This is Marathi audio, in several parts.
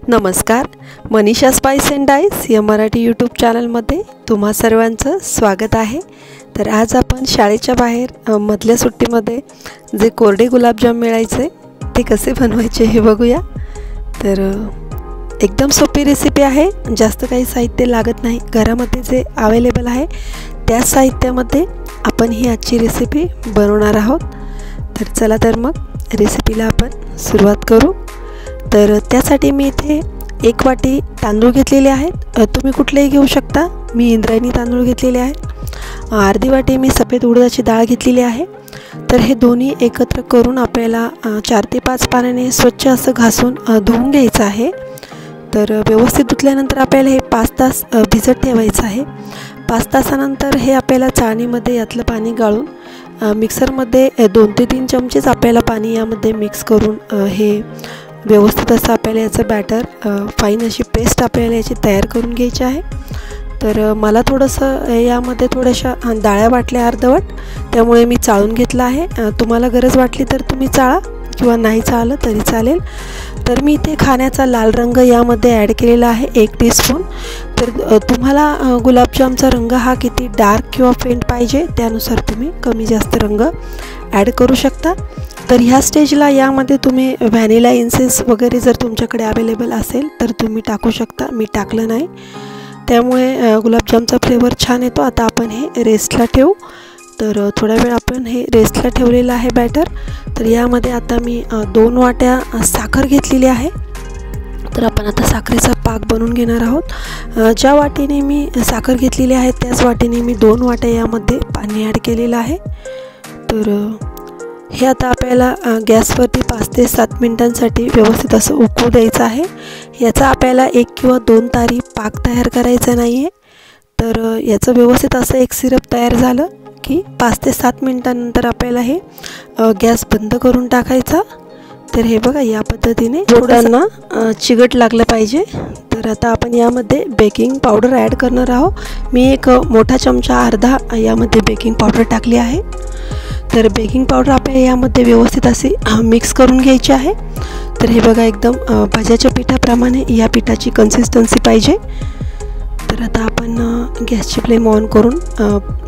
नमस्कार, मनीषा स्पाइस अँड डाइस या मराठी यूट्यूब चॅनलमध्ये तुम्हा सर्वांचं स्वागत आहे। तर आज आपण शाळेच्या बाहेर मधल्या सुट्टीमध्ये जे कोरडे गुलाबजाम मिळायचे ते कसे बनवायचे हे बघूया। तर एकदम सोपी रेसिपी आहे, जास्त काही साहित्य लागत नाही, घरामध्ये जे अवेलेबल आहे त्या साहित्यामध्ये आपण ही आजची रेसिपी बनवणार आहोत। तर चला तर मग रेसिपीला आपण सुरुवात करू। तर त्यासाठी मी इथे 1 वाटी तांदूळ घेतलेले आहेत, तुम्ही कुठलेही घेऊ शकता। मी इंद्रायणी तांदूळ घेतलेले आहेत। अर्धी वाटी मी सफेद उडदाची डाळ घेतलेली आहे। तर हे दोन्ही एकत्र करून आपल्याला 4 ते 5 पाण्याने स्वच्छ असं घासून धुवून घ्यायचं आहे। तर व्यवस्थित धुतल्यानंतर आपल्याला हे 5 तास भिजत ठेवायचं आहे। 5 तासानंतर हे आपल्याला चाळणीमध्ये यातलं पाणी गाळून मिक्सरमध्ये 2 ते 3 चमचेच आपल्याला पाणी यामध्ये मिक्स करून हे व्यवस्थित असं आपल्याला याचं बॅटर फाईन अशी पेस्ट आपल्याला याची तयार करून घ्यायची आहे। तर मला थोडंसं यामध्ये थोड्याशा डाळ्या वाटल्या अर्धवट, त्यामुळे मी चाळून घेतलं आहे। तुम्हाला गरज वाटली तर तुम्ही चाळा किंवा नाही चाळलं तरी चालेल। तर मी इथे खाण्याचा लाल रंग यामध्ये ॲड केलेला आहे 1 टीस्पून। तर तुम्हाला गुलाबजामचा रंग हा किती डार्क किंवा फेंट पाहिजे त्यानुसार तुम्ही कमी जास्त रंग ॲड करू शकता। तर ह्या स्टेजला यामध्ये तुम्ही व्हॅनिला इन्सेन्स वगैरे जर तुमच्याकडे अवेलेबल असेल तर तुम्ही टाकू शकता, मी टाकलं नाही, त्यामुळे गुलाबजामचा फ्लेवर छान येतो। आता आपण हे रेस्टला ठेवू। तर थोडा वेळ आपण हे रेस्टला ठेवलेलं आहे बॅटर। तर यामध्ये आता मी 2 वाट्या साखर घेतलेली आहे। तर आपण आता साखरेचा पाक बनवून घेणार आहोत। ज्या वाटीने मी साखर घेतलेली आहे त्याच वाटीने मी 2 वाट्या यामध्ये पाणी ॲड केलेलं आहे। तर हे आता आपल्याला गॅसवरती 5 ते 7 मिनिटांसाठी व्यवस्थित असं उकळू द्यायचं आहे। याचा आपल्याला 1 किंवा 2 तारी पाक तयार करायचा नाही आहे। तर याचं व्यवस्थित असं एक सिरप तयार झालं की 5 ते 7 मिनिटांनंतर आपल्याला हे गॅस बंद करून टाकायचा। तर हे बघा या पद्धतीने बोटांना चिकट लागलं पाहिजे। तर आता आपण यामध्ये बेकिंग पावडर ॲड करणार आहोत। मी एक मोठा चमचा अर्धा यामध्ये बेकिंग पावडर टाकली आहे। तर बेकिंग पावडर आपल्याला यामध्ये व्यवस्थित अशी मिक्स करून घ्यायची आहे। तर हे बघा एकदम भाज्याच्या पिठाप्रमाणे या पिठाची कन्सिस्टन्सी पाहिजे। तर आता आपण गॅसची फ्लेम ऑन करून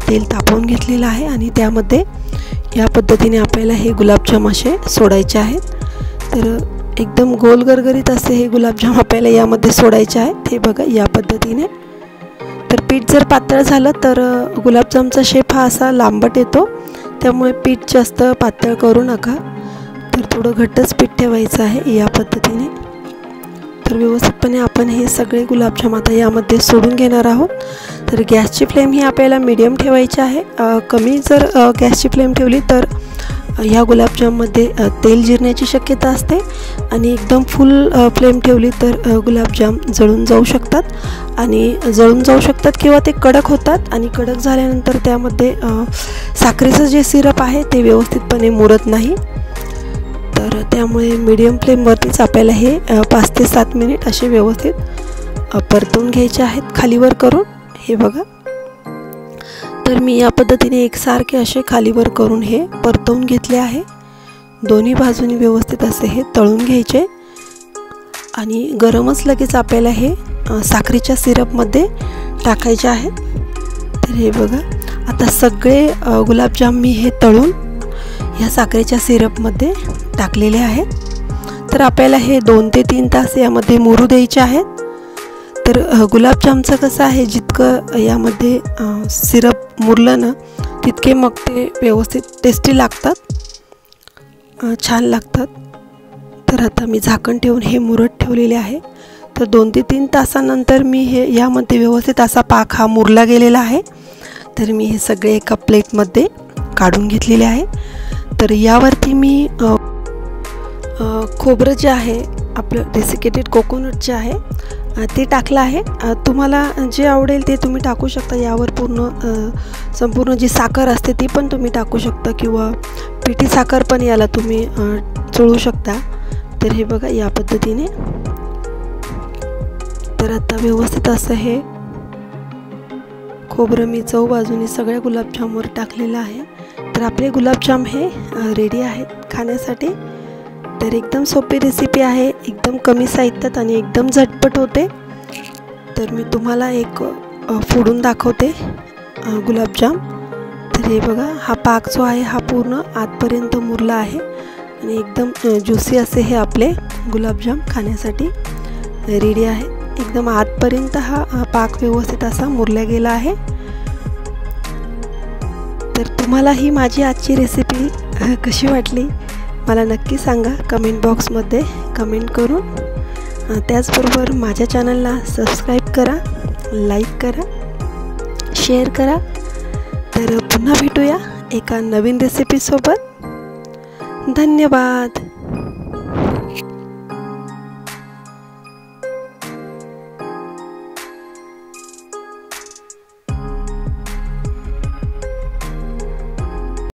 तेल तापवून घेतलेलं आहे आणि त्यामध्ये या पद्धतीने आपल्याला हे गुलाबजाम असे सोडायचे आहेत। तर एकदम गोल गरगरीत असे हे गुलाबजाम आपल्याला यामध्ये सोडायचे आहेत। हे बघा या पद्धतीने। तर पीठ जर पातळ झालं तर गुलाबजामचा शेप हा असा लांबट येतो, त्यामुळे पीठ जास्त पातळ करू नका। तर थोडं घट्टच पीठ ठेवायचं आहे या पद्धतीने। तर व्यवस्थितपणे आपण हे सगळे गुलाबजाम आता यामध्ये सोडून घेणार आहोत। तर गॅसची फ्लेम ही आपल्याला मीडियम ठेवायची आहे। कमी जर गॅसची फ्लेम ठेवली तर ह्या गुलाबजाममध्ये तेल जिरण्याची शक्यता असते आणि एकदम फुल फ्लेम ठेवली तर गुलाबजाम जळून जाऊ शकतात किंवा ते कडक होतात आणि कडक झाल्यानंतर त्यामध्ये साखरेचं जे सिरप आहे ते व्यवस्थितपणे मुरत नाही। तर त्यामुळे मीडियम फ्लेमवरतीच आपल्याला हे 5 ते 7 मिनिट असे व्यवस्थित परतवून घ्यायचे आहेत खालीवर करून। हे बघा, तर मी या पद्धतीने एकसारखे असे खालीवर करून हे परतवून घेतले आहे। दोन्ही बाजूनी व्यवस्थित असे हे तळून घ्यायचे आणि गरमच लगेच आपल्याला हे साखरेच्या सिरपमध्ये टाकायचे आहेत। तर हे बघा आता सगळे गुलाबजाम मी हे तळून ह्या साखरेच्या सिरपमध्ये टाकलेले आहेत। तर आपल्याला हे 2 ते 3 तास यामध्ये मुरू द्यायचे आहेत। तर गुलाबजामचं कसं आहे, जितकं यामध्ये सिरप मुरलं ना तितके मग ते व्यवस्थित टेस्टी लागतात, छान लागतात। तर आता मी झाकण ठेवून हे मुरत ठेवलेले आहे। तर 2 ते 3 तासानंतर मी हे यामध्ये व्यवस्थित असा पाक हा मुरला गेलेला आहे। तर मी हे सगळे एका प्लेटमध्ये काढून घेतलेले आहे। तर यावरती मी खोबरं जे आहे आपलं डेसिकेटेड कोकोनट जे आहे ते टाकलं आहे। तुम्हाला जे आवडेल ते तुम्ही टाकू शकता। यावर संपूर्ण जी साखर असते ती पण तुम्ही टाकू शकता किंवा पिठी साखर पण याला तुम्ही चोळू शकता। तर हे बघा या पद्धतीने। तर आता व्यवस्थित असं हे खोबरं मी चौबाजूने सगळ्या गुलाबजामवर टाकलेलं आहे। तर आपले गुलाबजाम हे रेडी आहेत खाण्यासाठी। तर एकदम सोपी रेसिपी आहे, एकदम कमी साहित्यात आणि एकदम झटपट होते। तर मी तुम्हाला एक फोडून दाखवते गुलाबजाम। तर हे बघा, हा पाक जो आहे हा पूर्ण आतपर्यंत मुरला आहे आणि एकदम ज्युसी असे हे आपले गुलाबजाम खाण्यासाठी रेडी आहे। एकदम आतपर्यंत हा पाक व्यवस्थित असा मुरला गेला आहे। तर तुम्हाला ही माझी आजची रेसिपी कशी वाटली मला नक्की सांगा कमेंट बॉक्समध्ये कमेंट करून। त्याचबरोबर माझ्या चॅनलला सबस्क्राईब करा, लाईक करा, शेअर करा। तर पुन्हा भेटूया एका नवीन रेसिपीसोबत। धन्यवाद।